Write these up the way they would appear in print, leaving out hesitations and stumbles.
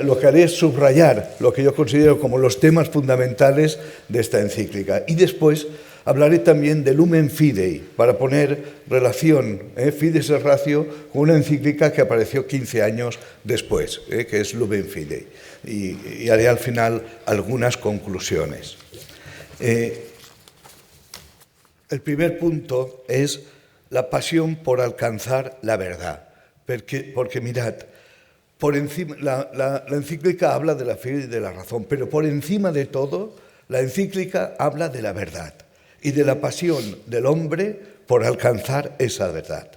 Lo que haré es subrayar lo que yo considero como los temas fundamentales de esta encíclica. Y después hablaré también de Lumen Fidei, para poner relación, Fides et Ratio, con una encíclica que apareció 15 años después, que es Lumen Fidei. Y haré al final algunas conclusiones. El primer punto es la pasión por alcanzar la verdad. Porque mirad, por encima, la encíclica habla de la fe y de la razón, pero por encima de todo, la encíclica habla de la verdad y de la pasión del hombre por alcanzar esa verdad.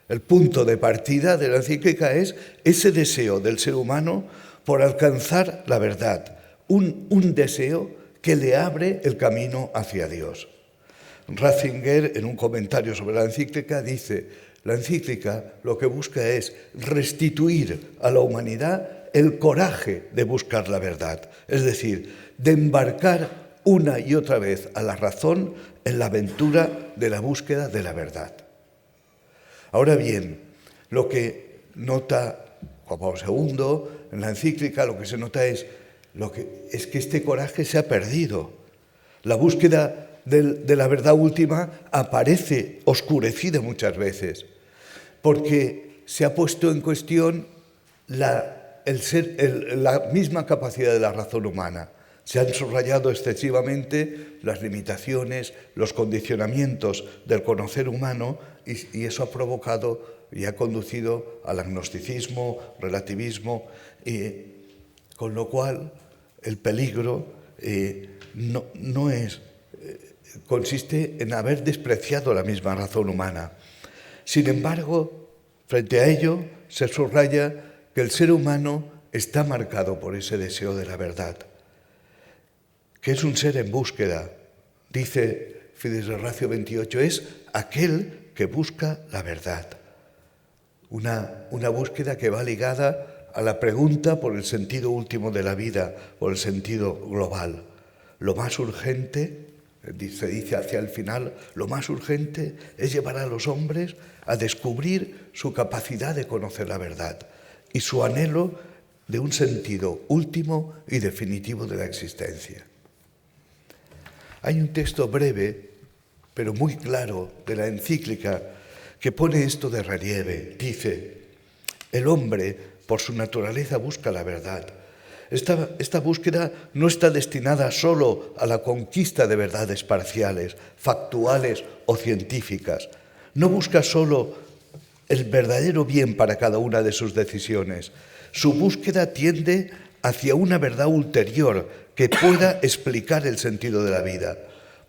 El punto de partida de la encíclica es ese deseo del ser humano por alcanzar la verdad, un deseo que le abre el camino hacia Dios. Ratzinger, en un comentario sobre la encíclica, dice: la encíclica lo que busca es restituir a la humanidad el coraje de buscar la verdad, es decir, de embarcar una y otra vez a la razón en la aventura de la búsqueda de la verdad. Ahora bien, lo que nota Juan Pablo II en la encíclica, lo que se nota es que este coraje se ha perdido. La búsqueda de la verdad última aparece oscurecida muchas veces, porque se ha puesto en cuestión la misma capacidad de la razón humana. Se han subrayado excesivamente las limitaciones, los condicionamientos del conocer humano, y eso ha provocado y ha conducido al agnosticismo, relativismo, con lo cual el peligro consiste en haber despreciado la misma razón humana. Sin embargo, frente a ello, se subraya que el ser humano está marcado por ese deseo de la verdad, que es un ser en búsqueda. Dice Fides et Ratio 28, es aquel que busca la verdad. Una búsqueda que va ligada a la pregunta por el sentido último de la vida, por el sentido global. Lo más urgente, se dice hacia el final, lo más urgente es llevar a los hombres a descubrir su capacidad de conocer la verdad y su anhelo de un sentido último y definitivo de la existencia. Hay un texto breve, pero muy claro, de la encíclica que pone esto de relieve. Dice: el hombre, por su naturaleza, busca la verdad. Esta búsqueda no está destinada solo a la conquista de verdades parciales, factuales o científicas. No busca solo el verdadero bien para cada una de sus decisiones. Su búsqueda tiende hacia una verdad ulterior que pueda explicar el sentido de la vida.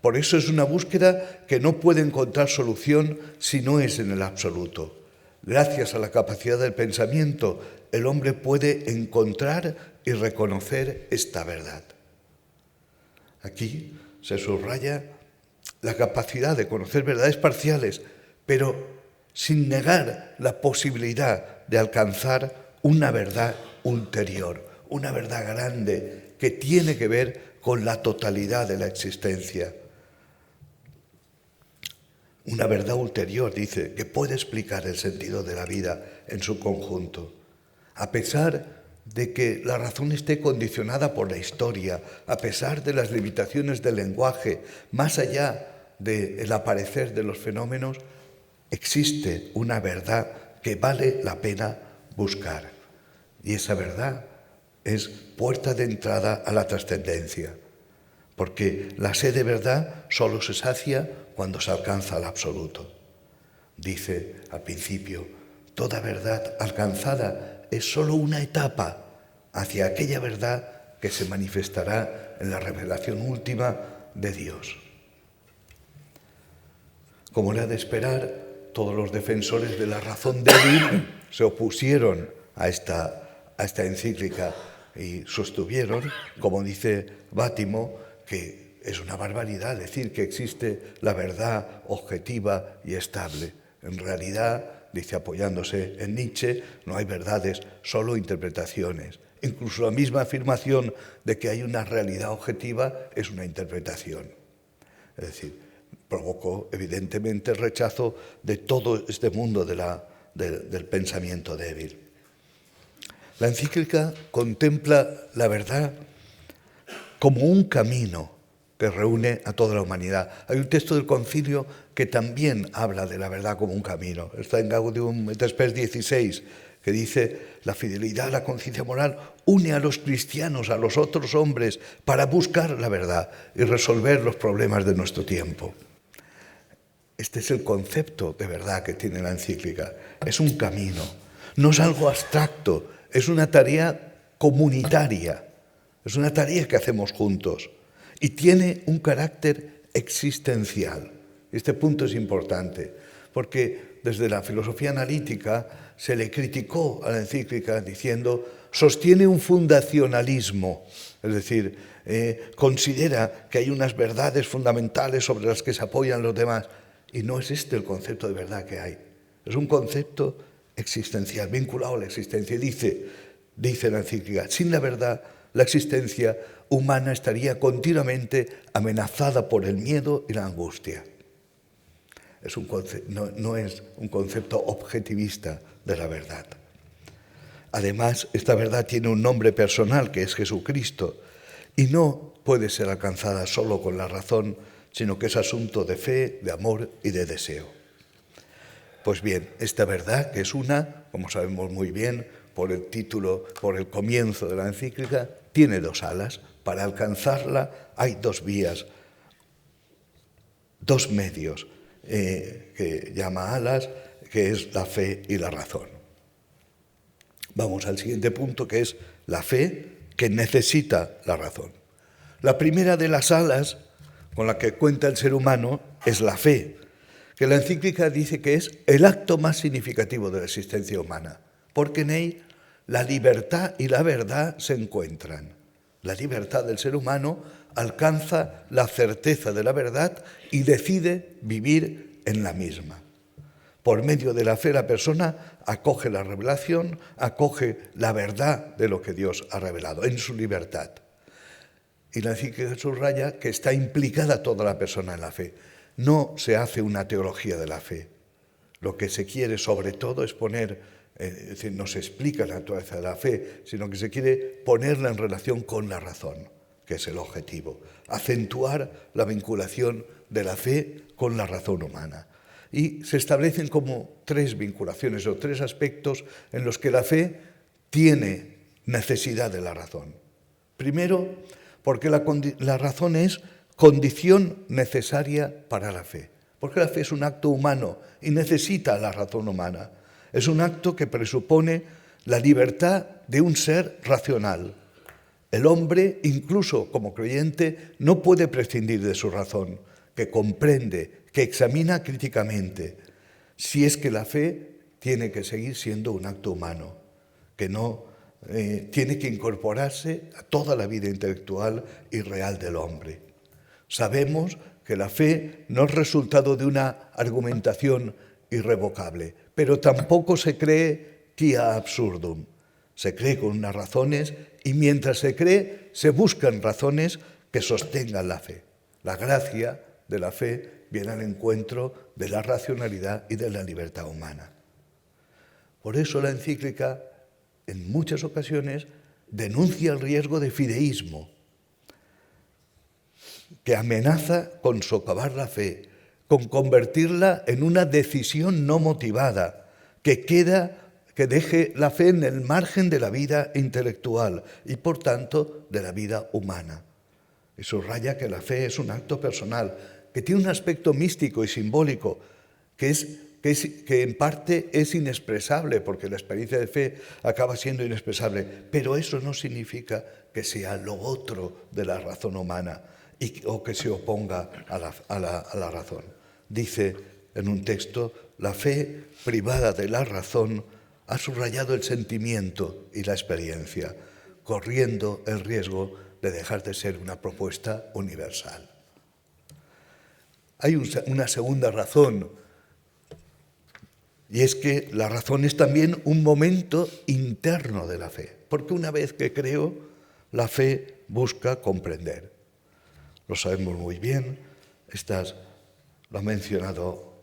Por eso es una búsqueda que no puede encontrar solución si no es en el absoluto. Gracias a la capacidad del pensamiento, el hombre puede encontrar y reconocer esta verdad. Aquí se subraya la capacidad de conocer verdades parciales, pero sin negar la posibilidad de alcanzar una verdad ulterior, una verdad grande que tiene que ver con la totalidad de la existencia. Una verdad ulterior, dice, que puede explicar el sentido de la vida en su conjunto. A pesar de que la razón esté condicionada por la historia, a pesar de las limitaciones del lenguaje, más allá del aparecer de los fenómenos, existe una verdad que vale la pena buscar. Y esa verdad es puerta de entrada a la trascendencia, porque la sed de verdad solo se sacia cuando se alcanza el absoluto. Dice al principio: toda verdad alcanzada es solo una etapa hacia aquella verdad que se manifestará en la revelación última de Dios. Como era de esperar, todos los defensores de la razón débil se opusieron a esta encíclica y sostuvieron, como dice Bátimo, que es una barbaridad decir que existe la verdad objetiva y estable. En realidad, dice apoyándose en Nietzsche, no hay verdades, solo interpretaciones. Incluso la misma afirmación de que hay una realidad objetiva es una interpretación. Es decir, provocó evidentemente el rechazo de todo este mundo del pensamiento débil. La encíclica contempla la verdad como un camino que reúne a toda la humanidad. Hay un texto del concilio que también habla de la verdad como un camino. Está en Gaudium et Spes 16, que dice: la fidelidad a la conciencia moral une a los cristianos, a los otros hombres, para buscar la verdad y resolver los problemas de nuestro tiempo. Este es el concepto de verdad que tiene la encíclica. Es un camino, no es algo abstracto, es una tarea comunitaria, es una tarea que hacemos juntos y tiene un carácter existencial. Este punto es importante porque desde la filosofía analítica se le criticó a la encíclica diciendo: sostiene un fundacionalismo, es decir, considera que hay unas verdades fundamentales sobre las que se apoyan los demás. Y no es este el concepto de verdad que hay. Es un concepto existencial, vinculado a la existencia. Y dice la encíclica: sin la verdad, la existencia humana estaría continuamente amenazada por el miedo y la angustia. No es un concepto objetivista de la verdad. Además, esta verdad tiene un nombre personal, que es Jesucristo, y no puede ser alcanzada solo con la razón, sino que es asunto de fe, de amor y de deseo. Pues bien, esta verdad, que es una, como sabemos muy bien por el título, por el comienzo de la encíclica, tiene dos alas. Para alcanzarla hay dos vías, dos medios, que llama alas, que es la fe y la razón. Vamos al siguiente punto, que es la fe, que necesita la razón. La primera de las alas con la que cuenta el ser humano es la fe, que la encíclica dice que es el acto más significativo de la existencia humana, porque en él la libertad y la verdad se encuentran. La libertad del ser humano alcanza la certeza de la verdad y decide vivir en la misma. Por medio de la fe la persona acoge la revelación, acoge la verdad de lo que Dios ha revelado en su libertad. Y la encíclica subraya que está implicada toda la persona en la fe. No se hace una teología de la fe. Lo que se quiere sobre todo es poner, es decir, no se explica la naturaleza de la fe, sino que se quiere ponerla en relación con la razón, que es el objetivo. Acentuar la vinculación de la fe con la razón humana. Y se establecen como tres vinculaciones o tres aspectos en los que la fe tiene necesidad de la razón. Primero, porque la razón es condición necesaria para la fe. Porque la fe es un acto humano y necesita la razón humana. Es un acto que presupone la libertad de un ser racional. El hombre, incluso como creyente, no puede prescindir de su razón, que comprende, que examina críticamente, si es que la fe tiene que seguir siendo un acto humano, que no tiene que incorporarse a toda la vida intelectual y real del hombre. Sabemos que la fe no es resultado de una argumentación irrevocable, pero tampoco se cree quia absurdum. Se cree con unas razones y mientras se cree se buscan razones que sostengan la fe. La gracia de la fe viene al encuentro de la racionalidad y de la libertad humana. Por eso la encíclica en muchas ocasiones denuncia el riesgo de fideísmo, que amenaza con socavar la fe, con convertirla en una decisión no motivada, que deje la fe en el margen de la vida intelectual y, por tanto, de la vida humana. Y subraya que la fe es un acto personal, que tiene un aspecto místico y simbólico, que en parte es inexpresable, porque la experiencia de fe acaba siendo inexpresable, pero eso no significa que sea lo otro de la razón humana o que se oponga a la razón. Dice en un texto: la fe privada de la razón ha subrayado el sentimiento y la experiencia, corriendo el riesgo de dejar de ser una propuesta universal. Hay una segunda razón, y es que la razón es también un momento interno de la fe, porque una vez que creo, la fe busca comprender. Lo sabemos muy bien, se ha mencionado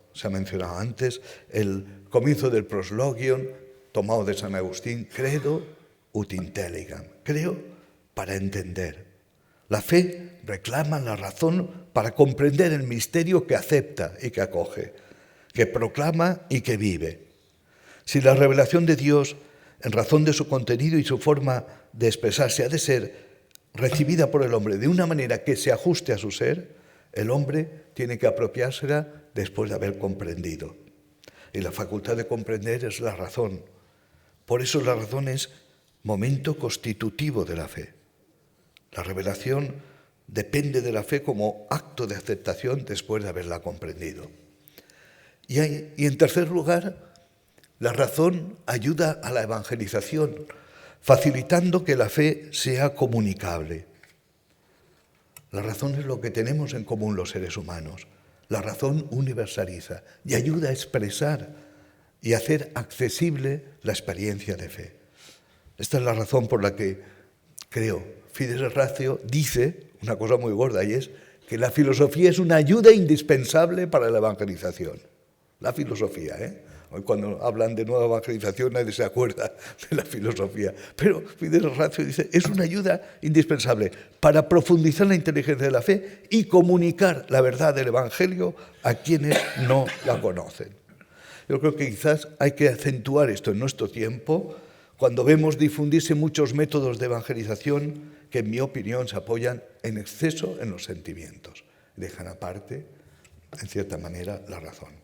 antes, el comienzo del proslogion, tomado de San Agustín: credo ut intelligam. Creo para entender. La fe reclama la razón para comprender el misterio que acepta y que acoge, que proclama y que vive. Si la revelación de Dios, en razón de su contenido y su forma de expresarse, ha de ser recibida por el hombre de una manera que se ajuste a su ser, el hombre tiene que apropiársela después de haber comprendido. Y la facultad de comprender es la razón. Por eso la razón es momento constitutivo de la fe. La revelación depende de la fe como acto de aceptación después de haberla comprendido. Y en tercer lugar, la razón ayuda a la evangelización, facilitando que la fe sea comunicable. La razón es lo que tenemos en común los seres humanos. La razón universaliza y ayuda a expresar y hacer accesible la experiencia de fe. Esta es la razón por la que, creo, Fides Ratio dice una cosa muy gorda, y es que la filosofía es una ayuda indispensable para la evangelización. La filosofía, Hoy cuando hablan de nueva evangelización nadie se acuerda de la filosofía. Pero Fides Ratio dice, es una ayuda indispensable para profundizar la inteligencia de la fe y comunicar la verdad del Evangelio a quienes no la conocen. Yo creo que quizás hay que acentuar esto en nuestro tiempo cuando vemos difundirse muchos métodos de evangelización que, en mi opinión, se apoyan en exceso en los sentimientos. Dejan aparte, en cierta manera, la razón.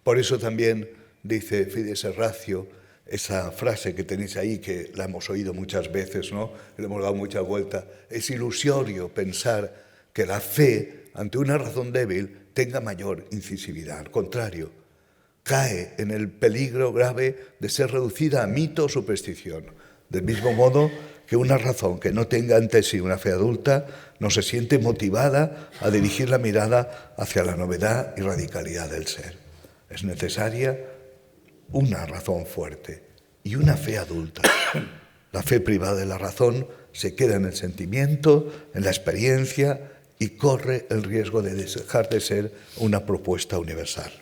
Por eso también dice Fides Ratio, esa frase que tenéis ahí, que la hemos oído muchas veces, ¿no? Le hemos dado mucha vuelta. Es ilusorio pensar que la fe, ante una razón débil, tenga mayor incisividad. Al contrario, cae en el peligro grave de ser reducida a mito o superstición. Del mismo modo que una razón que no tenga ante sí una fe adulta no se siente motivada a dirigir la mirada hacia la novedad y radicalidad del ser. Es necesaria una razón fuerte y una fe adulta. La fe privada de la razón se queda en el sentimiento, en la experiencia y corre el riesgo de dejar de ser una propuesta universal.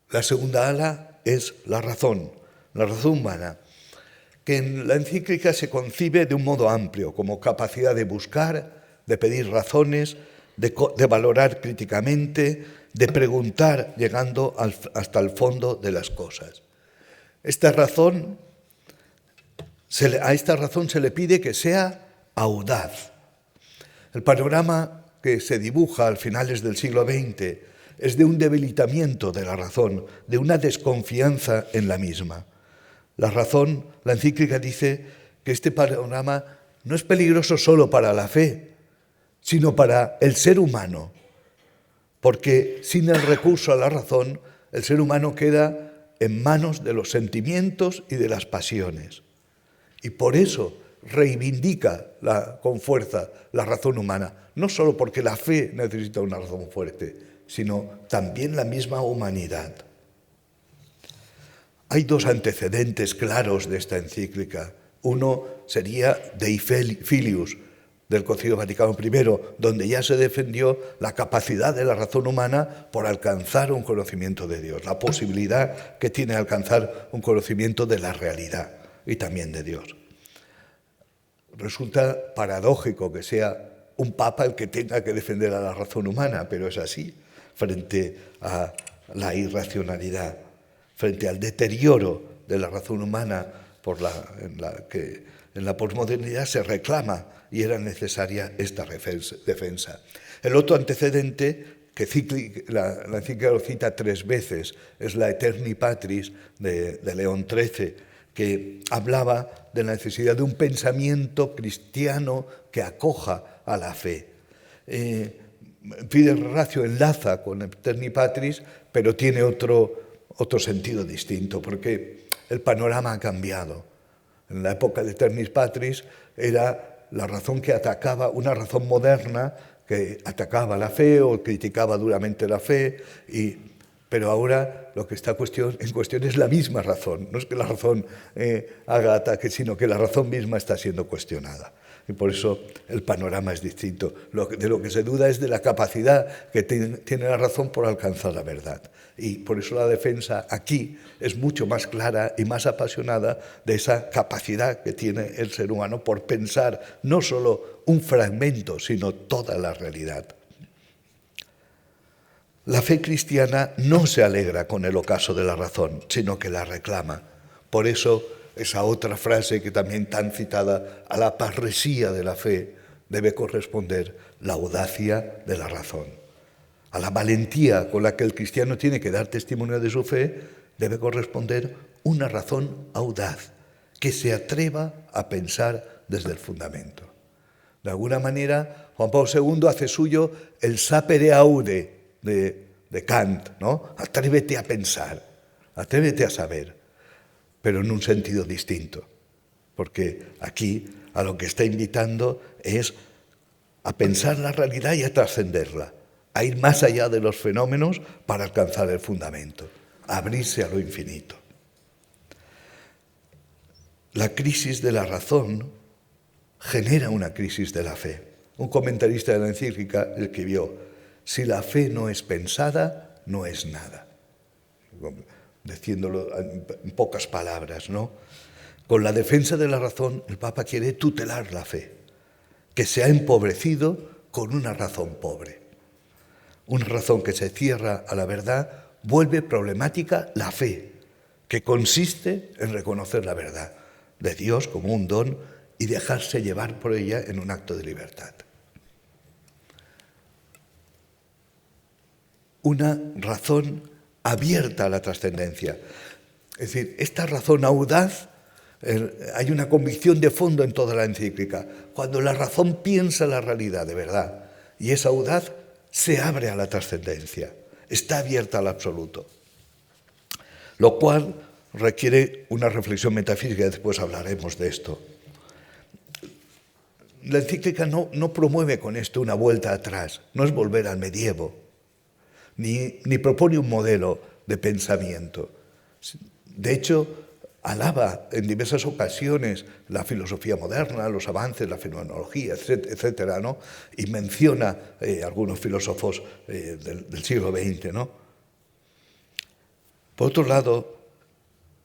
La segunda ala es la razón humana, que en la encíclica se concibe de un modo amplio, como capacidad de buscar, de pedir razones, de valorar críticamente, de preguntar llegando hasta el fondo de las cosas. A esta razón se le pide que sea audaz. El panorama que se dibuja a finales del siglo XX es de un debilitamiento de la razón, de una desconfianza en la misma. La razón, la encíclica dice que este panorama no es peligroso solo para la fe, sino para el ser humano, porque sin el recurso a la razón, el ser humano queda en manos de los sentimientos y de las pasiones. Y por eso reivindica con fuerza la razón humana, no solo porque la fe necesita una razón fuerte, sino también la misma humanidad. Hay dos antecedentes claros de esta encíclica. Uno sería Dei Filius, del Concilio Vaticano I, donde ya se defendió la capacidad de la razón humana por alcanzar un conocimiento de Dios, la posibilidad que tiene de alcanzar un conocimiento de la realidad y también de Dios. Resulta paradójico que sea un papa el que tenga que defender a la razón humana, pero es así, frente a la irracionalidad, frente al deterioro de la razón humana en la posmodernidad se reclama y era necesaria esta defensa. El otro antecedente, que la encíclica lo cita 3 veces, es la Aeterni Patris de León XIII, que hablaba de la necesidad de un pensamiento cristiano que acoja a la fe. Fides Ratio enlaza con Aeterni Patris, pero tiene otro sentido distinto, porque el panorama ha cambiado. En la época de Aeterni Patris era la razón que atacaba, una razón moderna que atacaba la fe o criticaba duramente la fe, y Pero ahora lo que está en cuestión es la misma razón. No es que la razón haga ataque, sino que la razón misma está siendo cuestionada. Y por eso el panorama es distinto. De lo que se duda es de la capacidad que tiene la razón por alcanzar la verdad. Y por eso la defensa aquí es mucho más clara y más apasionada de esa capacidad que tiene el ser humano por pensar no solo un fragmento, sino toda la realidad. La fe cristiana no se alegra con el ocaso de la razón, sino que la reclama. Por eso, esa otra frase que también tan citada, a la parresía de la fe debe corresponder la audacia de la razón. A la valentía con la que el cristiano tiene que dar testimonio de su fe debe corresponder una razón audaz, que se atreva a pensar desde el fundamento. De alguna manera, Juan Pablo II hace suyo el sapere aude de Kant, ¿no? Atrévete a pensar, atrévete a saber, pero en un sentido distinto, porque aquí a lo que está invitando es a pensar la realidad y a trascenderla, a ir más allá de los fenómenos para alcanzar el fundamento, a abrirse a lo infinito. La crisis de la razón genera una crisis de la fe. Un comentarista de la encíclica escribió: si la fe no es pensada, no es nada. Diciéndolo en pocas palabras, ¿no? Con la defensa de la razón, el Papa quiere tutelar la fe, que se ha empobrecido con una razón pobre. Una razón que se cierra a la verdad vuelve problemática la fe, que consiste en reconocer la verdad de Dios como un don y dejarse llevar por ella en un acto de libertad. Una razón abierta a la trascendencia. Es decir, esta razón audaz, hay una convicción de fondo en toda la encíclica. Cuando la razón piensa la realidad de verdad y es audaz, se abre a la trascendencia, está abierta al absoluto. Lo cual requiere una reflexión metafísica, y después hablaremos de esto. La encíclica no promueve con esto una vuelta atrás, no es volver al medievo, ni propone un modelo de pensamiento. De hecho, alaba en diversas ocasiones la filosofía moderna, los avances, la fenomenología, etcétera, ¿no? Y menciona algunos filósofos del siglo XX, ¿no? Por otro lado,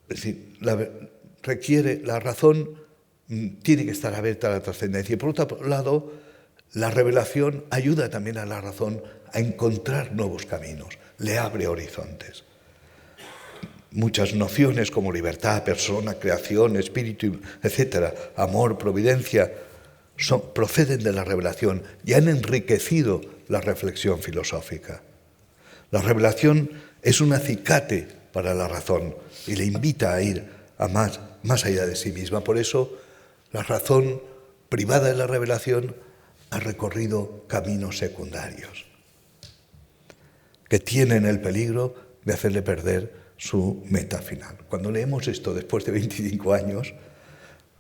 es decir, la razón tiene que estar abierta a la trascendencia. Y por otro lado, la revelación ayuda también a la razón a encontrar nuevos caminos, le abre horizontes. Muchas nociones como libertad, persona, creación, espíritu, etcétera, amor, providencia, proceden de la revelación y han enriquecido la reflexión filosófica. La revelación es un acicate para la razón y le invita a ir a más allá de sí misma. Por eso, la razón privada de la revelación ha recorrido caminos secundarios que tienen el peligro de hacerle perder su meta final. Cuando leemos esto después de 25 años,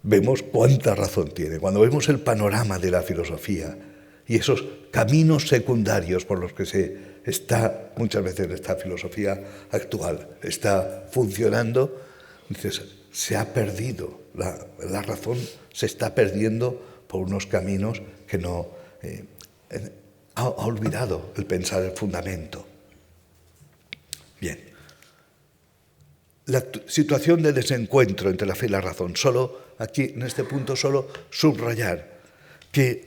vemos cuánta razón tiene. Cuando vemos el panorama de la filosofía y esos caminos secundarios por los que muchas veces esta filosofía actual está funcionando, dices, se ha perdido, la razón se está perdiendo por unos caminos que no ha olvidado el pensar el fundamento. Bien, la situación de desencuentro entre la fe y la razón, aquí en este punto solo subrayar que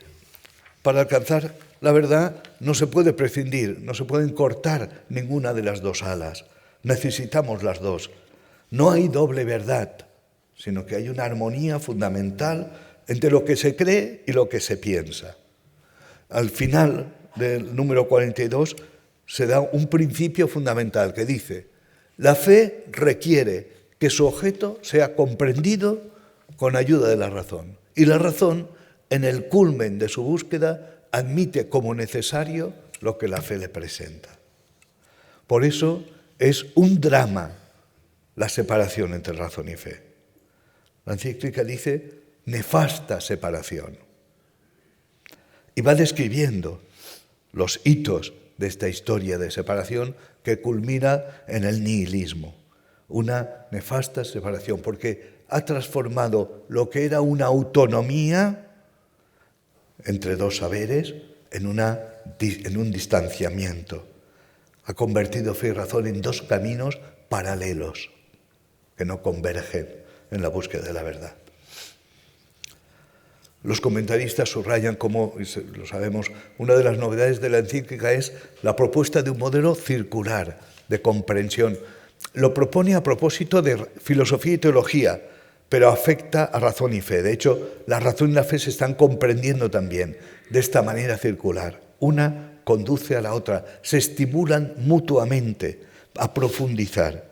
para alcanzar la verdad no se puede prescindir, no se pueden cortar ninguna de las dos alas, necesitamos las dos. No hay doble verdad, sino que hay una armonía fundamental entre lo que se cree y lo que se piensa. Al final del número 42 se da un principio fundamental que dice: la fe requiere que su objeto sea comprendido con ayuda de la razón. Y la razón, en el culmen de su búsqueda, admite como necesario lo que la fe le presenta. Por eso es un drama la separación entre razón y fe. La encíclica dice nefasta separación. Y va describiendo los hitos de esta historia de separación que culmina en el nihilismo, una nefasta separación, porque ha transformado lo que era una autonomía entre dos saberes en un distanciamiento. Ha convertido fe y razón en dos caminos paralelos que no convergen en la búsqueda de la verdad. Los comentaristas subrayan como, lo sabemos, una de las novedades de la encíclica es la propuesta de un modelo circular de comprensión. Lo propone a propósito de filosofía y teología, pero afecta a razón y fe. De hecho, la razón y la fe se están comprendiendo también de esta manera circular. Una conduce a la otra, se estimulan mutuamente a profundizar.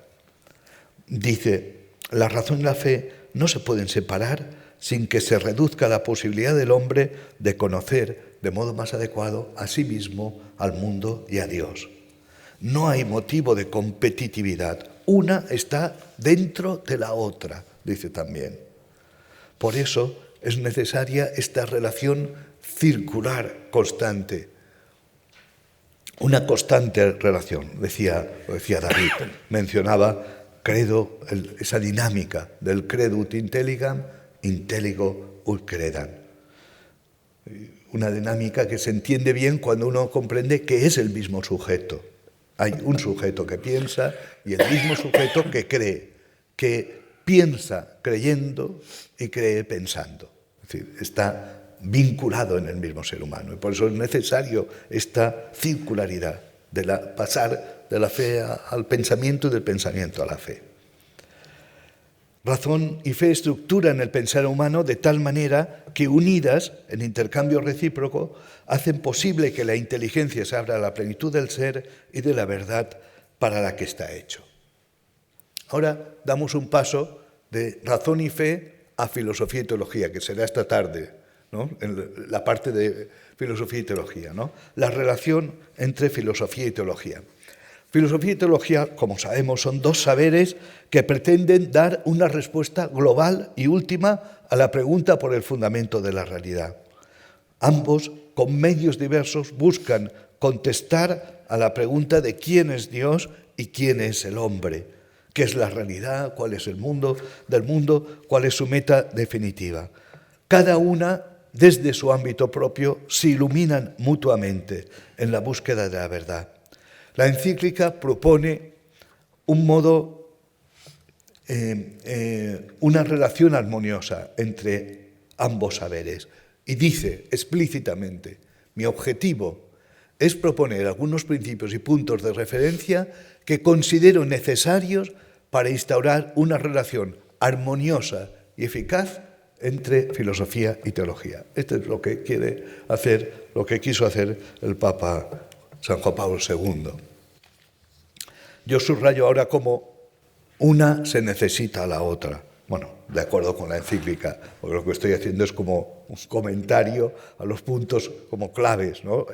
Dice, la razón y la fe no se pueden separar sin que se reduzca la posibilidad del hombre de conocer de modo más adecuado a sí mismo, al mundo y a Dios. No hay motivo de competitividad. Una está dentro de la otra, dice también. Por eso es necesaria esta relación circular constante. Una constante relación, lo decía David, mencionaba credo, esa dinámica del credo ut intelligam, intelligo ut credam. Una dinámica que se entiende bien cuando uno comprende que es el mismo sujeto. Hay un sujeto que piensa y el mismo sujeto que cree, que piensa creyendo y cree pensando. Es decir, está vinculado en el mismo ser humano. Y por eso es necesario esta circularidad de pasar de la fe al pensamiento y del pensamiento a la fe. Razón y fe estructuran el pensar humano de tal manera que, unidas en intercambio recíproco, hacen posible que la inteligencia se abra a la plenitud del ser y de la verdad para la que está hecho. Ahora damos un paso de razón y fe a filosofía y teología, que será esta tarde, ¿no? En la parte de filosofía y teología, ¿no? La relación entre filosofía y teología. Filosofía y teología, como sabemos, son dos saberes que pretenden dar una respuesta global y última a la pregunta por el fundamento de la realidad. Ambos, con medios diversos, buscan contestar a la pregunta de quién es Dios y quién es el hombre, qué es la realidad, cuál es el mundo del mundo, cuál es su meta definitiva. Cada una, desde su ámbito propio, se iluminan mutuamente en la búsqueda de la verdad. La encíclica propone un modo, una relación armoniosa entre ambos saberes y dice explícitamente, mi objetivo es proponer algunos principios y puntos de referencia que considero necesarios para instaurar una relación armoniosa y eficaz entre filosofía y teología. Esto es lo que quiere hacer, lo que quiso hacer el Papa San Juan Pablo II. Yo subrayo ahora cómo una se necesita a la otra. Bueno, de acuerdo con la encíclica, porque lo que estoy haciendo es como un comentario a los puntos como claves, ¿no?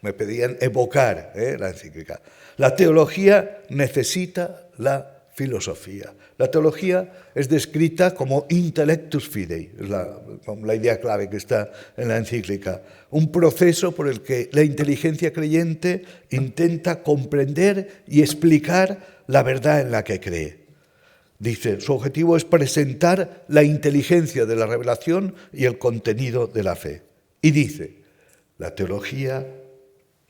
Me pedían evocar la encíclica. La teología necesita la filosofía. La teología es descrita como intellectus fidei, es la idea clave que está en la encíclica, un proceso por el que la inteligencia creyente intenta comprender y explicar la verdad en la que cree. Dice, su objetivo es presentar la inteligencia de la revelación y el contenido de la fe. Y dice, la teología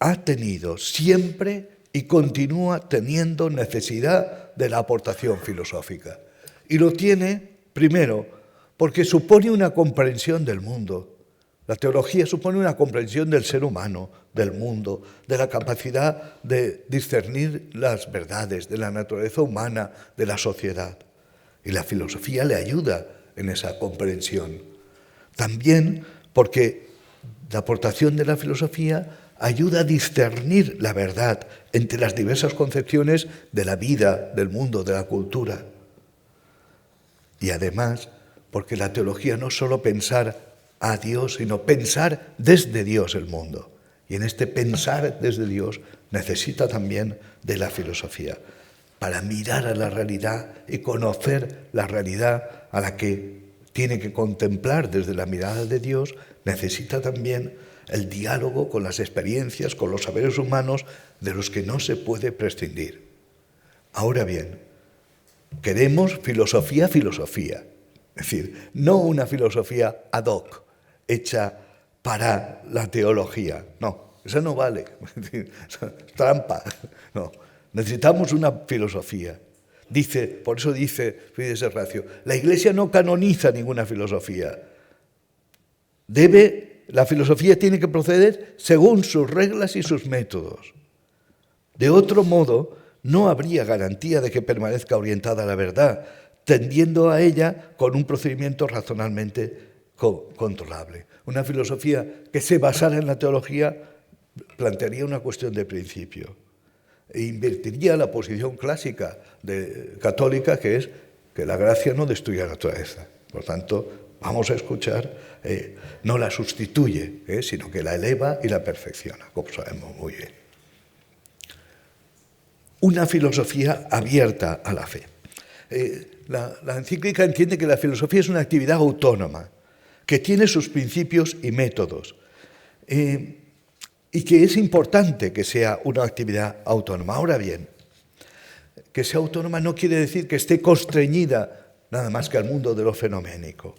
ha tenido siempre y continúa teniendo necesidad de la aportación filosófica. Y lo tiene, primero, porque supone una comprensión del mundo. La teología supone una comprensión del ser humano, del mundo, de la capacidad de discernir las verdades, de la naturaleza humana, de la sociedad. Y la filosofía le ayuda en esa comprensión. También porque la aportación de la filosofía ayuda a discernir la verdad entre las diversas concepciones de la vida, del mundo, de la cultura. Y además, porque la teología no es solo pensar a Dios, sino pensar desde Dios el mundo. Y en este pensar desde Dios necesita también de la filosofía, para mirar a la realidad y conocer la realidad a la que tiene que contemplar desde la mirada de Dios, necesita también el diálogo con las experiencias, con los saberes humanos de los que no se puede prescindir. Ahora bien, queremos filosofía. Es decir, no una filosofía ad hoc, hecha para la teología. No, esa no vale. Trampa. No, necesitamos una filosofía. Por eso dice Fides Ratio, la Iglesia no canoniza ninguna filosofía. La filosofía tiene que proceder según sus reglas y sus métodos. De otro modo, no habría garantía de que permanezca orientada a la verdad, tendiendo a ella con un procedimiento razonablemente controlable. Una filosofía que se basara en la teología plantearía una cuestión de principio e invertiría la posición clásica católica, que es que la gracia no destruye la naturaleza. Por tanto, vamos a escuchar, no la sustituye, sino que la eleva y la perfecciona, como sabemos muy bien. Una filosofía abierta a la fe. La encíclica entiende que la filosofía es una actividad autónoma, que tiene sus principios y métodos, y que es importante que sea una actividad autónoma. Ahora bien, que sea autónoma no quiere decir que esté constreñida nada más que al mundo de lo fenoménico,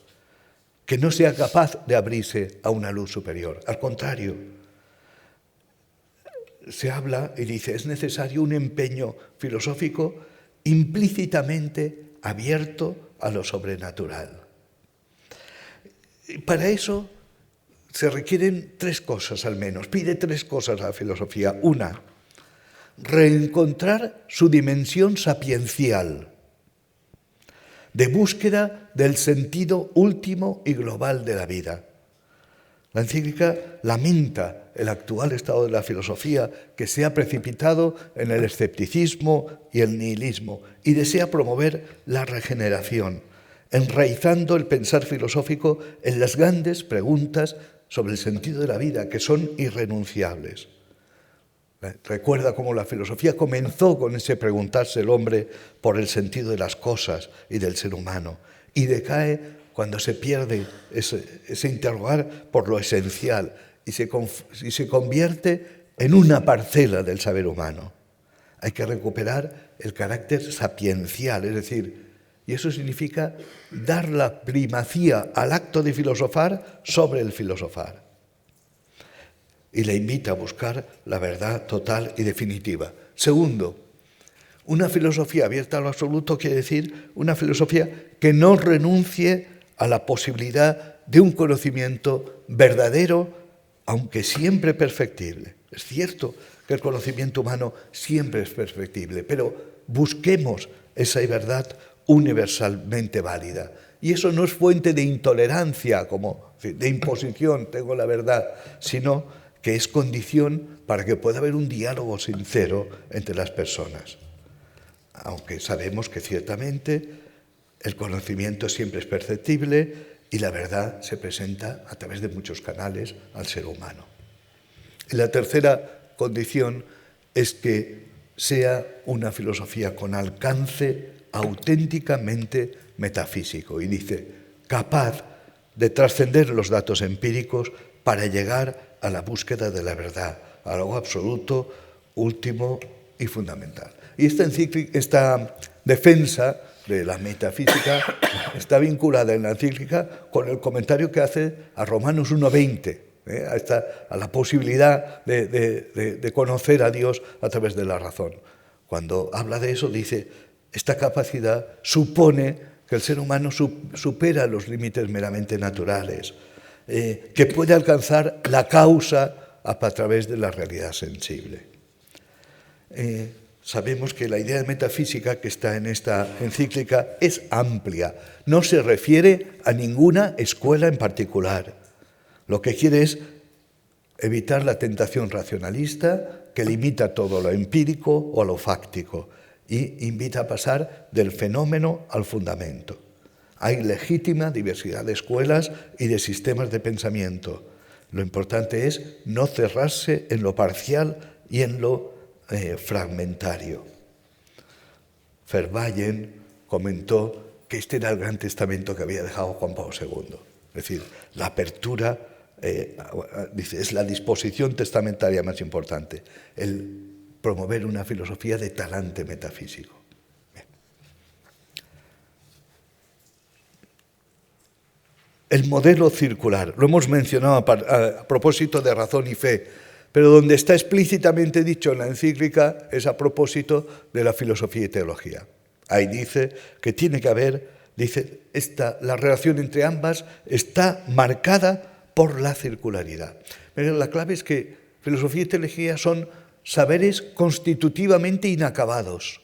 que no sea capaz de abrirse a una luz superior. Al contrario, se habla y dice, es necesario un empeño filosófico implícitamente abierto a lo sobrenatural. Para eso se requieren 3 cosas al menos, pide 3 cosas a la filosofía. Una, reencontrar su dimensión sapiencial, de búsqueda del sentido último y global de la vida. La encíclica lamenta el actual estado de la filosofía, que se ha precipitado en el escepticismo y el nihilismo, y desea promover la regeneración, enraizando el pensar filosófico en las grandes preguntas sobre el sentido de la vida, que son irrenunciables. Recuerda cómo la filosofía comenzó con ese preguntarse el hombre por el sentido de las cosas y del ser humano, y decae cuando se pierde ese interrogar por lo esencial y se convierte en una parcela del saber humano. Hay que recuperar el carácter sapiencial, es decir, y eso significa dar la primacía al acto de filosofar sobre el filosofar. Y le invita a buscar la verdad total y definitiva. Segundo, una filosofía abierta a lo absoluto quiere decir una filosofía que no renuncie a la posibilidad de un conocimiento verdadero, aunque siempre perfectible. Es cierto que el conocimiento humano siempre es perfectible, pero busquemos esa verdad universalmente válida. Y eso no es fuente de intolerancia, como de imposición, tengo la verdad, sino que es condición para que pueda haber un diálogo sincero entre las personas. Aunque sabemos que ciertamente el conocimiento siempre es perceptible y la verdad se presenta a través de muchos canales al ser humano. Y la tercera condición es que sea una filosofía con alcance auténticamente metafísico, y dice, capaz de trascender los datos empíricos para llegar a la búsqueda de la verdad, a algo absoluto, último y fundamental. Y esta defensa de la metafísica está vinculada en la encíclica con el comentario que hace a Romanos 1:20, a la posibilidad de conocer a Dios a través de la razón. Cuando habla de eso dice, esta capacidad supone que el ser humano supera los límites meramente naturales, que puede alcanzar la causa a través de la realidad sensible. Sabemos que la idea de metafísica que está en esta encíclica es amplia, no se refiere a ninguna escuela en particular. Lo que quiere es evitar la tentación racionalista que limita todo lo empírico o a lo fáctico y invita a pasar del fenómeno al fundamento. Hay legítima diversidad de escuelas y de sistemas de pensamiento. Lo importante es no cerrarse en lo parcial y en lo fragmentario. Vervaelen comentó que este era el gran testamento que había dejado Juan Pablo II, es decir, la apertura dice, es la disposición testamentaria más importante, el promover una filosofía de talante metafísico. Bien. El modelo circular, lo hemos mencionado a propósito de razón y fe, pero donde está explícitamente dicho en la encíclica es a propósito de la filosofía y teología. Ahí dice que tiene que haber, dice, la relación entre ambas está marcada por la circularidad. Pero la clave es que filosofía y teología son saberes constitutivamente inacabados.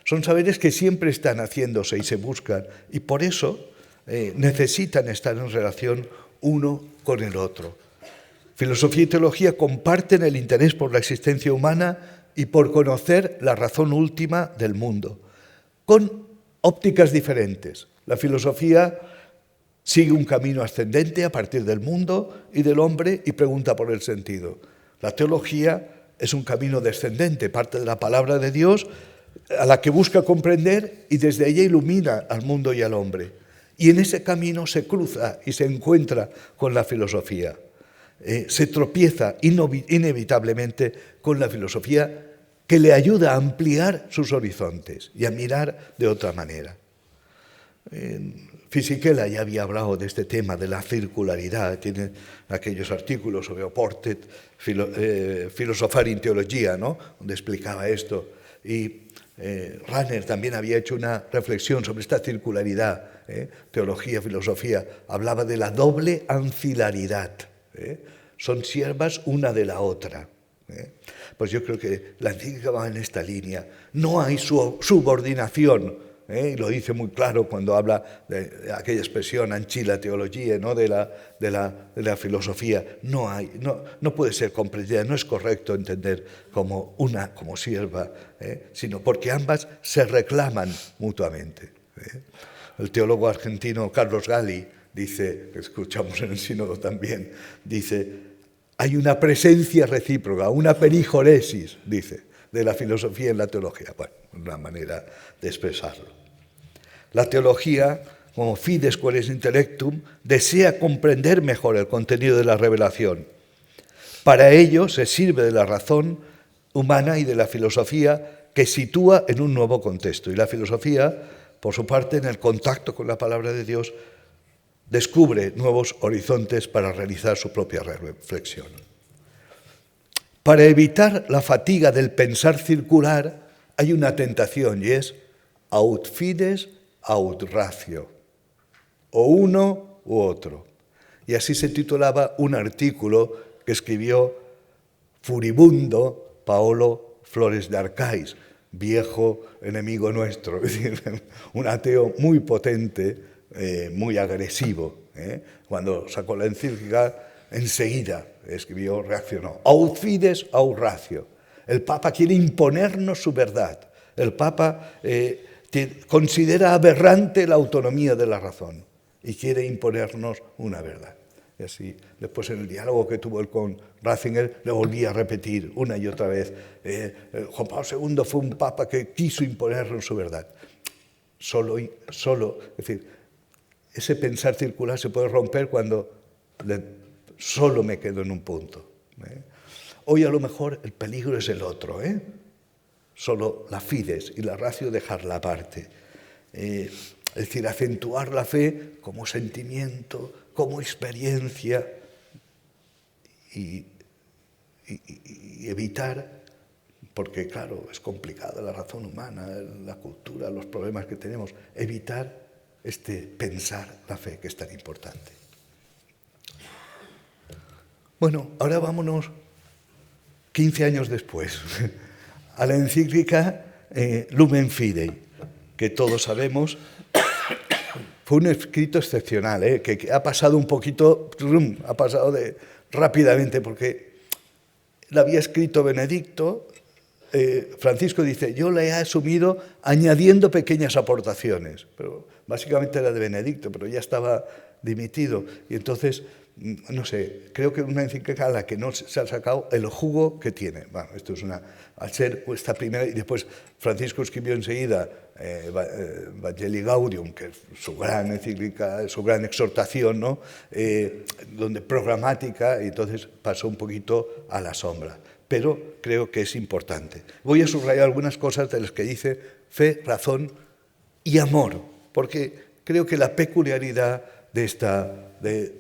Son saberes que siempre están haciéndose y se buscan, y por eso necesitan estar en relación uno con el otro. Filosofía y teología comparten el interés por la existencia humana y por conocer la razón última del mundo, con ópticas diferentes. La filosofía sigue un camino ascendente a partir del mundo y del hombre y pregunta por el sentido. La teología es un camino descendente, parte de la palabra de Dios, a la que busca comprender y desde ella ilumina al mundo y al hombre. Y en ese camino se cruza y se encuentra con la filosofía. Se tropieza inevitablemente con la filosofía que le ayuda a ampliar sus horizontes y a mirar de otra manera. Fisichella ya había hablado de este tema de la circularidad, tiene aquellos artículos sobre Oportet, Filosofar in Teologia, ¿no?, donde explicaba esto. Y Rahner también había hecho una reflexión sobre esta circularidad, teología, filosofía, hablaba de la doble ancilaridad. Son siervas una de la otra. Pues yo creo que la encíclica va en esta línea. No hay subordinación, y lo dice muy claro cuando habla de aquella expresión ancilla teología, ¿no?, de la filosofía. No puede ser comprendida, no es correcto entender como sierva, sino porque ambas se reclaman mutuamente. El teólogo argentino Carlos Gali dice, que escuchamos en el sínodo también, dice, hay una presencia recíproca, una perijoresis, dice, de la filosofía en la teología. Bueno, una manera de expresarlo. La teología, como fides quoris intellectum, desea comprender mejor el contenido de la revelación. Para ello se sirve de la razón humana y de la filosofía que sitúa en un nuevo contexto. Y la filosofía, por su parte, en el contacto con la palabra de Dios, descubre nuevos horizontes para realizar su propia reflexión. Para evitar la fatiga del pensar circular hay una tentación y es aut fides aut ratio, o uno u otro. Y así se titulaba un artículo que escribió furibundo Paolo Flores de Arcáis, viejo enemigo nuestro, es decir, un ateo muy potente, muy agresivo. Cuando sacó la encíclica, enseguida escribió, reaccionó. Aut fides aut ratio. El Papa quiere imponernos su verdad. El Papa considera aberrante la autonomía de la razón y quiere imponernos una verdad. Y así, después en el diálogo que tuvo él con Ratzinger, le volví a repetir una y otra vez. Juan Pablo II fue un Papa que quiso imponernos su verdad. Solo, es decir, ese pensar circular se puede romper cuando solo me quedo en un punto. Hoy a lo mejor el peligro es el otro, solo la fides y la ratio dejarla aparte. Es decir, acentuar la fe como sentimiento, como experiencia y evitar, porque claro, es complicada la razón humana, la cultura, los problemas que tenemos, evitar pensar la fe que es tan importante. Bueno, ahora vámonos 15 años después a la encíclica Lumen Fidei, que todos sabemos fue un escrito excepcional, que ha pasado un poquito, ha pasado rápidamente, porque la había escrito Benedicto. Francisco dice, yo la he asumido añadiendo pequeñas aportaciones, pero básicamente era de Benedicto, pero ya estaba dimitido. Y entonces no sé, creo que es una encíclica a la que no se ha sacado el jugo que tiene. Bueno, esto es al ser esta primera, y después Francisco escribió enseguida Evangelii Gaudium, que es su gran encíclica, su gran exhortación, ¿no? Donde programática, y entonces pasó un poquito a la sombra. Pero creo que es importante. Voy a subrayar algunas cosas de las que dice fe, razón y amor, porque creo que la peculiaridad de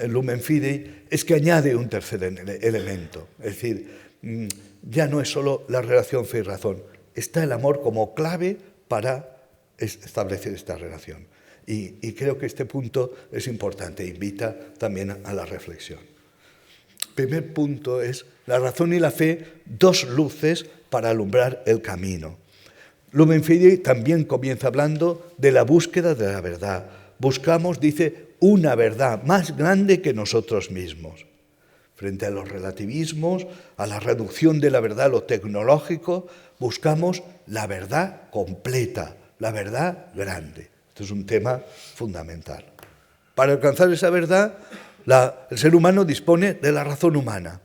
Lumen Fidei es que añade un tercer elemento. Es decir, ya no es solo la relación fe y razón, está el amor como clave para establecer esta relación. Y creo que este punto es importante, invita también a la reflexión. Primer punto es la razón y la fe, dos luces para alumbrar el camino. Lumen Fidei también comienza hablando de la búsqueda de la verdad. Buscamos, dice, una verdad más grande que nosotros mismos. Frente a los relativismos, a la reducción de la verdad a lo tecnológico, buscamos la verdad completa, la verdad grande. Esto es un tema fundamental. Para alcanzar esa verdad, el ser humano dispone de la razón humana.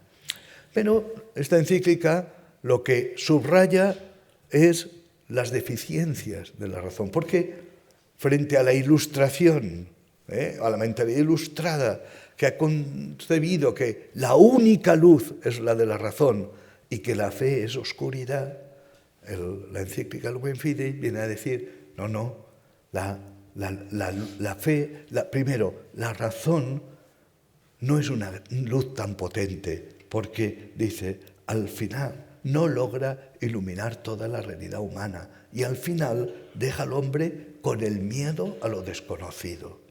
Pero esta encíclica lo que subraya es las deficiencias de la razón, porque frente a la ilustración, a la mentalidad ilustrada que ha concebido que la única luz es la de la razón y que la fe es oscuridad, la encíclica Lumen Fidei viene a decir, no, la fe, primero, la razón no es una luz tan potente, porque, dice, al final no logra iluminar toda la realidad humana y al final deja al hombre con el miedo a lo desconocido.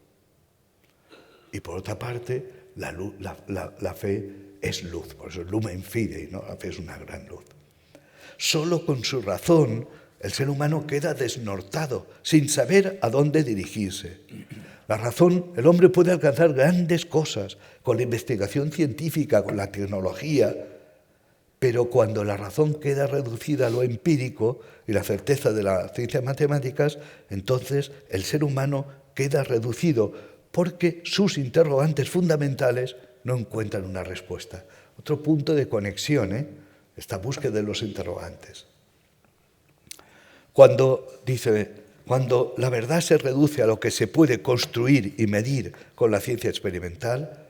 Y por otra parte, la fe es luz, por eso es Lumen Fidei, ¿no? La fe es una gran luz. Solo con su razón el ser humano queda desnortado, sin saber a dónde dirigirse. La razón, el hombre puede alcanzar grandes cosas con la investigación científica, con la tecnología, pero cuando la razón queda reducida a lo empírico y la certeza de las ciencias matemáticas, entonces el ser humano queda reducido porque sus interrogantes fundamentales no encuentran una respuesta. Otro punto de conexión, esta búsqueda de los interrogantes. Cuando la verdad se reduce a lo que se puede construir y medir con la ciencia experimental,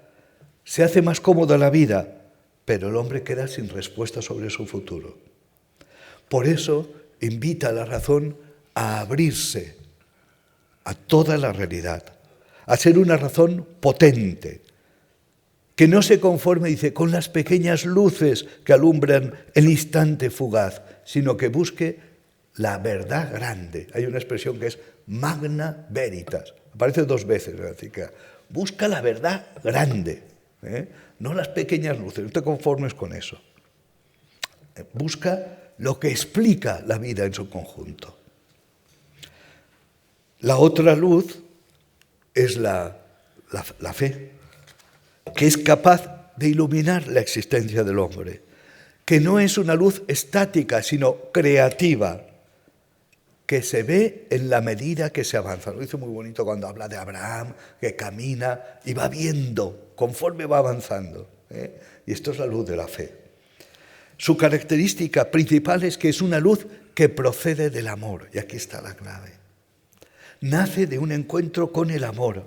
se hace más cómoda la vida, pero el hombre queda sin respuesta sobre su futuro. Por eso invita a la razón a abrirse a toda la realidad, a ser una razón potente, que no se conforme, dice, con las pequeñas luces que alumbran el instante fugaz, sino que busque la verdad grande. Hay una expresión que es magna veritas. Aparece 2 veces en la encíclica. Busca la verdad grande, no las pequeñas luces, no te conformes con eso. Busca lo que explica la vida en su conjunto. La otra luz es la fe, que es capaz de iluminar la existencia del hombre, que no es una luz estática, sino creativa, que se ve en la medida que se avanza. Lo dice muy bonito cuando habla de Abraham, que camina y va viendo conforme va avanzando. Y esto es la luz de la fe. Su característica principal es que es una luz que procede del amor, y aquí está la clave. Nace de un encuentro con el amor,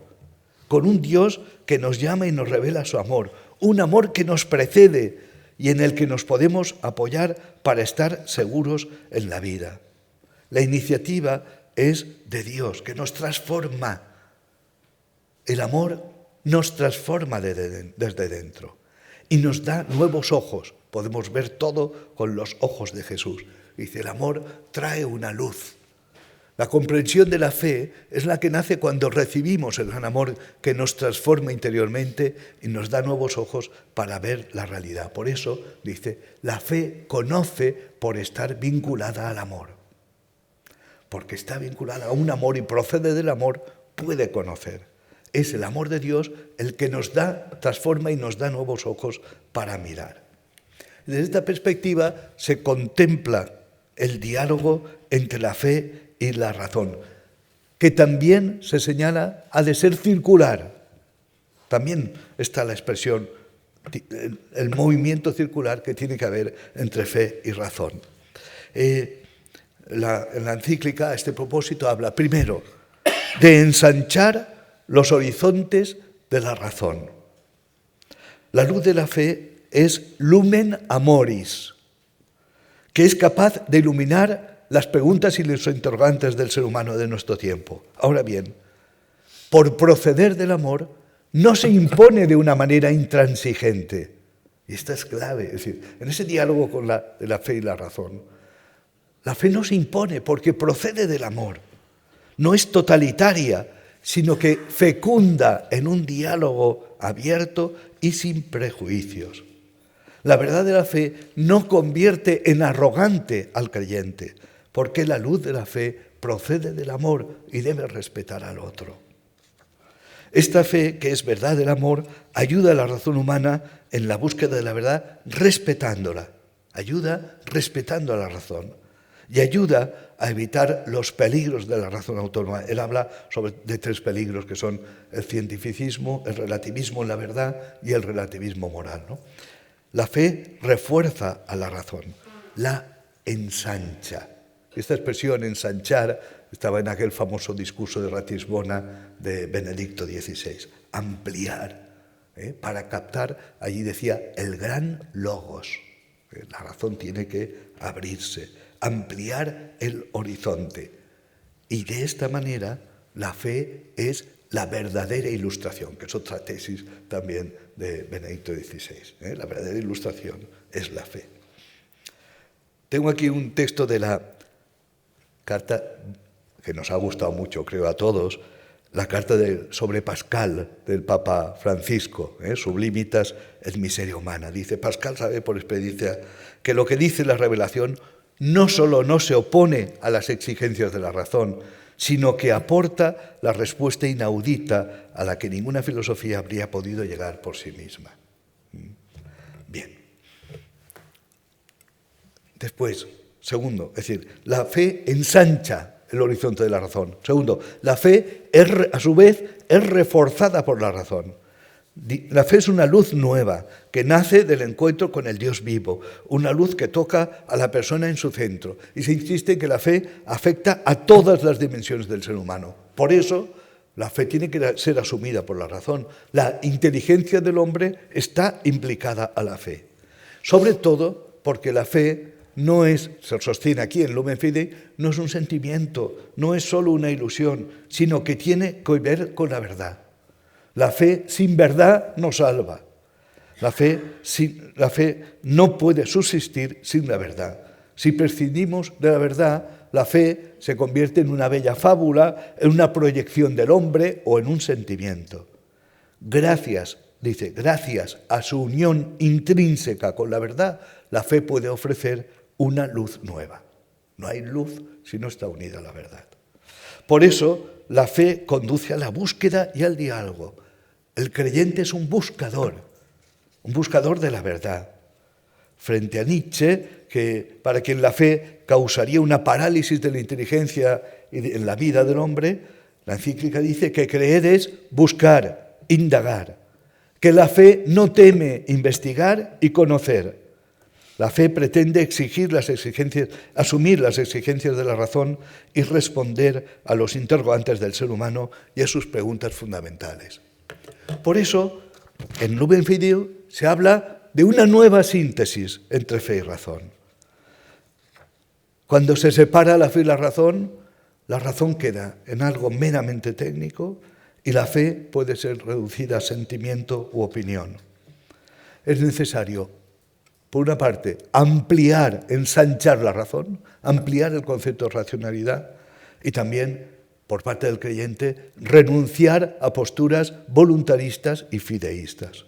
con un Dios que nos llama y nos revela su amor, un amor que nos precede y en el que nos podemos apoyar para estar seguros en la vida. La iniciativa es de Dios, que nos transforma. El amor nos transforma desde dentro y nos da nuevos ojos. Podemos ver todo con los ojos de Jesús. Dice, el amor trae una luz. La comprensión de la fe es la que nace cuando recibimos el gran amor que nos transforma interiormente y nos da nuevos ojos para ver la realidad. Por eso, dice, la fe conoce por estar vinculada al amor. Porque está vinculada a un amor y procede del amor, puede conocer. Es el amor de Dios el que nos transforma y nos da nuevos ojos para mirar. Desde esta perspectiva se contempla el diálogo entre la fe y la razón, que también se señala ha de ser circular. también está la expresión, el movimiento circular que tiene que haber entre fe y razón. En la encíclica, a este propósito, habla primero de ensanchar los horizontes de la razón. La luz de la fe es lumen amoris, que es capaz de iluminar las preguntas y los interrogantes del ser humano de nuestro tiempo. Ahora bien, por proceder del amor, no se impone de una manera intransigente. Y esta es clave, es decir, en ese diálogo con de la fe y la razón, la fe no se impone porque procede del amor. No es totalitaria, sino que fecunda en un diálogo abierto y sin prejuicios. La verdad de la fe no convierte en arrogante al creyente, porque la luz de la fe procede del amor y debe respetar al otro. Esta fe, que es verdad del amor, ayuda a la razón humana en la búsqueda de la verdad respetándola. Ayuda respetando a la razón y ayuda a evitar los peligros de la razón autónoma. Él habla de 3 peligros que son el cientificismo, el relativismo en la verdad y el relativismo moral, ¿no? La fe refuerza a la razón, la ensancha. Esta expresión, ensanchar, estaba en aquel famoso discurso de Ratisbona de Benedicto XVI. Ampliar, para captar, allí decía, el gran logos. La razón tiene que abrirse, ampliar el horizonte. Y de esta manera, la fe es la verdadera ilustración, que es otra tesis también de Benedicto XVI. La verdadera ilustración es la fe. Tengo aquí un texto de la carta que nos ha gustado mucho, creo, a todos, la carta sobre Pascal del Papa Francisco, Sublimitas et miseria humana. Dice, Pascal sabe por experiencia que lo que dice la revelación no solo no se opone a las exigencias de la razón, sino que aporta la respuesta inaudita a la que ninguna filosofía habría podido llegar por sí misma. Bien. Después, segundo, es decir, la fe ensancha el horizonte de la razón. Segundo, la fe, a su vez, es reforzada por la razón. La fe es una luz nueva que nace del encuentro con el Dios vivo, una luz que toca a la persona en su centro. Y se insiste en que la fe afecta a todas las dimensiones del ser humano. Por eso, la fe tiene que ser asumida por la razón. La inteligencia del hombre está implicada a la fe. Sobre todo porque la fe no es, se sostiene aquí en Lumen Fidei, no es un sentimiento, no es solo una ilusión, sino que tiene que ver con la verdad. La fe sin verdad no salva. La fe no puede subsistir sin la verdad. Si prescindimos de la verdad, la fe se convierte en una bella fábula, en una proyección del hombre o en un sentimiento. Gracias a su unión intrínseca con la verdad, la fe puede ofrecer una luz nueva. No hay luz si no está unida a la verdad. Por eso, la fe conduce a la búsqueda y al diálogo. El creyente es un buscador de la verdad. Frente a Nietzsche, que para quien la fe causaría una parálisis de la inteligencia en la vida del hombre, la encíclica dice que creer es buscar, indagar, que la fe no teme investigar y conocer. La fe pretende asumir las exigencias de la razón y responder a los interrogantes del ser humano y a sus preguntas fundamentales. Por eso, en Lumen Fidei se habla de una nueva síntesis entre fe y razón. Cuando se separa la fe y la razón queda en algo meramente técnico y la fe puede ser reducida a sentimiento u opinión. Es necesario, por una parte, ensanchar la razón, ampliar el concepto de racionalidad y también, por parte del creyente, renunciar a posturas voluntaristas y fideístas.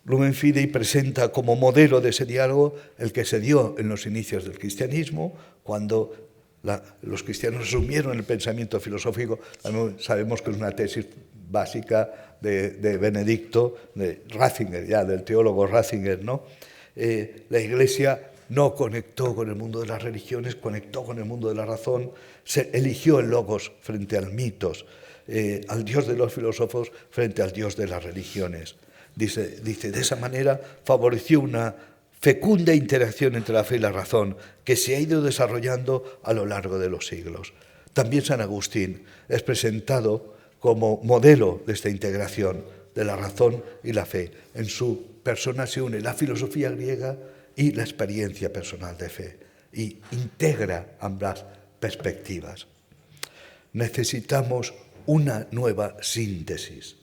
Lumen Fidei presenta como modelo de ese diálogo el que se dio en los inicios del cristianismo, cuando los cristianos asumieron el pensamiento filosófico. Sabemos que es una tesis básica de Benedicto, de Ratzinger, ya del teólogo Ratzinger, ¿no? La Iglesia no conectó con el mundo de las religiones, conectó con el mundo de la razón, se eligió el logos frente al mitos. al Dios de los filósofos frente al Dios de las religiones. Dice, de esa manera favoreció una fecunda interacción entre la fe y la razón que se ha ido desarrollando a lo largo de los siglos. También San Agustín es presentado como modelo de esta integración de la razón y la fe. En su persona se une la filosofía griega y la experiencia personal de fe y integra ambas perspectivas. Necesitamos una nueva síntesis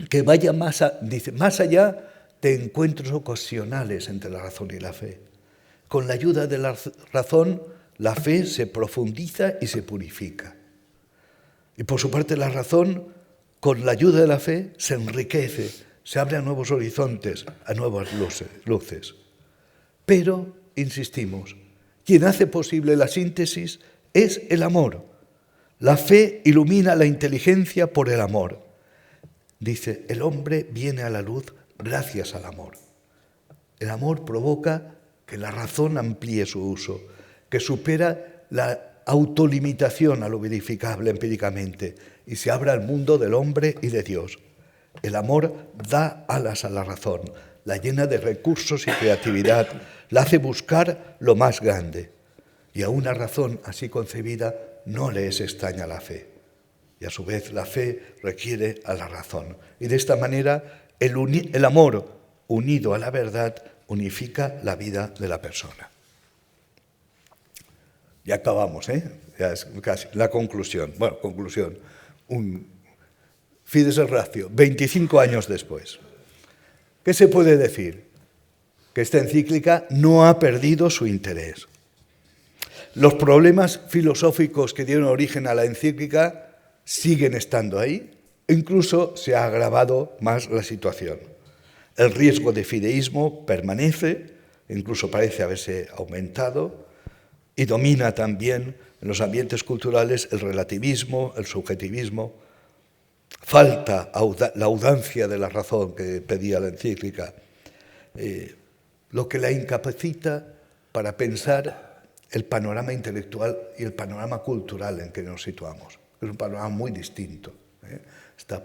que vaya más allá de encuentros ocasionales entre la razón y la fe. Con la ayuda de la razón, la fe se profundiza y se purifica. Y por su parte la razón, con la ayuda de la fe, se enriquece, se abre a nuevos horizontes, a nuevas luces. Pero, insistimos, quien hace posible la síntesis es el amor. La fe ilumina la inteligencia por el amor. Dice, el hombre viene a la luz gracias al amor. El amor provoca que la razón amplíe su uso, que supera la autolimitación a lo verificable empíricamente y se abra al mundo del hombre y de Dios. El amor da alas a la razón, la llena de recursos y creatividad, la hace buscar lo más grande. Y a una razón así concebida no le es extraña la fe. Y a su vez la fe requiere a la razón. Y de esta manera el amor unido a la verdad unifica la vida de la persona. Ya acabamos, ya es casi la conclusión. Bueno, conclusión. Fides et Ratio, 25 años después. ¿Qué se puede decir? Que esta encíclica no ha perdido su interés. Los problemas filosóficos que dieron origen a la encíclica siguen estando ahí, incluso se ha agravado más la situación. El riesgo de fideísmo permanece, incluso parece haberse aumentado, y domina también en los ambientes culturales el relativismo, el subjetivismo. Falta la audacia de la razón que pedía la encíclica, lo que la incapacita para pensar el panorama intelectual y el panorama cultural en que nos situamos. Es un panorama muy distinto. Esta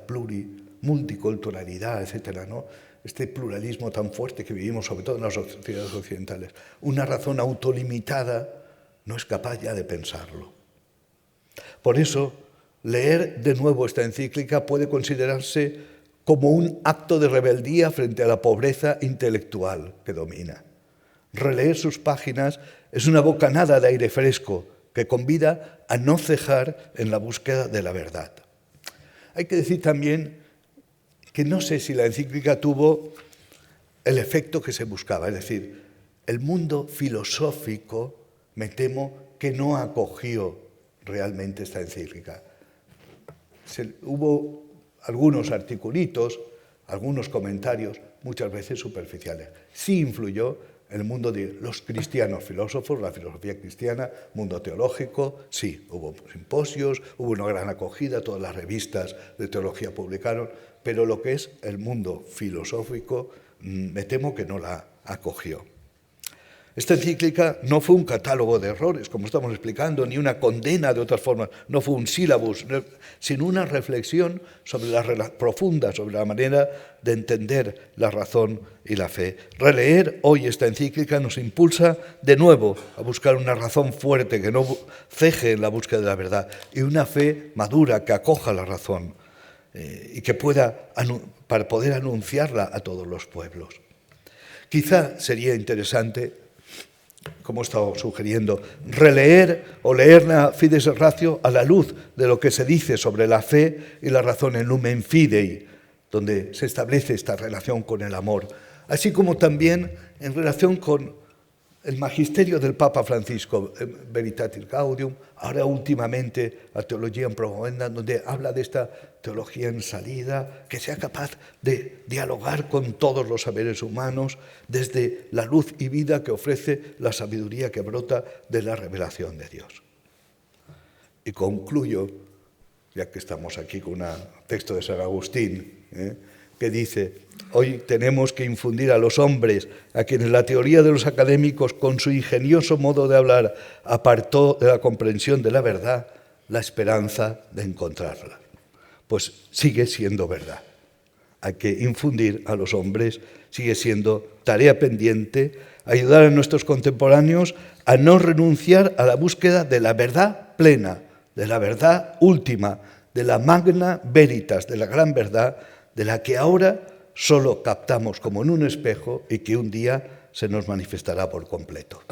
multiculturalidad, etcétera, ¿no? Este pluralismo tan fuerte que vivimos, sobre todo en las sociedades occidentales. Una razón autolimitada no es capaz ya de pensarlo. Por eso, leer de nuevo esta encíclica puede considerarse como un acto de rebeldía frente a la pobreza intelectual que domina. Releer sus páginas es una bocanada de aire fresco que convida a no cejar en la búsqueda de la verdad. Hay que decir también que no sé si la encíclica tuvo el efecto que se buscaba, es decir, el mundo filosófico, me temo, que no acogió realmente esta encíclica. Hubo algunos articulitos, algunos comentarios, muchas veces superficiales. Sí influyó en el mundo de los cristianos filósofos, la filosofía cristiana, mundo teológico, sí, hubo simposios, hubo una gran acogida, todas las revistas de teología publicaron, pero lo que es el mundo filosófico, me temo que no la acogió. Esta encíclica no fue un catálogo de errores, como estamos explicando, ni una condena de otras formas, no fue un sílabus, sino una reflexión profunda sobre la manera de entender la razón y la fe. Releer hoy esta encíclica nos impulsa de nuevo a buscar una razón fuerte que no ceje en la búsqueda de la verdad y una fe madura que acoja la razón y que pueda, para poder anunciarla a todos los pueblos. Quizá sería interesante, como he estado sugiriendo, releer o leer la Fides et Ratio a la luz de lo que se dice sobre la fe y la razón en Lumen Fidei, donde se establece esta relación con el amor, así como también en relación con el magisterio del Papa Francisco, Veritatis Gaudium, ahora últimamente la Teología en Promovenda, donde habla de esta teología en salida, que sea capaz de dialogar con todos los saberes humanos desde la luz y vida que ofrece la sabiduría que brota de la revelación de Dios. Y concluyo, ya que estamos aquí con un texto de San Agustín, que dice: hoy tenemos que infundir a los hombres, a quienes la teoría de los académicos con su ingenioso modo de hablar apartó de la comprensión de la verdad, la esperanza de encontrarla. Pues sigue siendo verdad. Hay que infundir a los hombres, sigue siendo tarea pendiente, ayudar a nuestros contemporáneos a no renunciar a la búsqueda de la verdad plena, de la verdad última, de la magna veritas, de la gran verdad, de la que ahora solo captamos como en un espejo y que un día se nos manifestará por completo.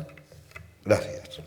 Gracias.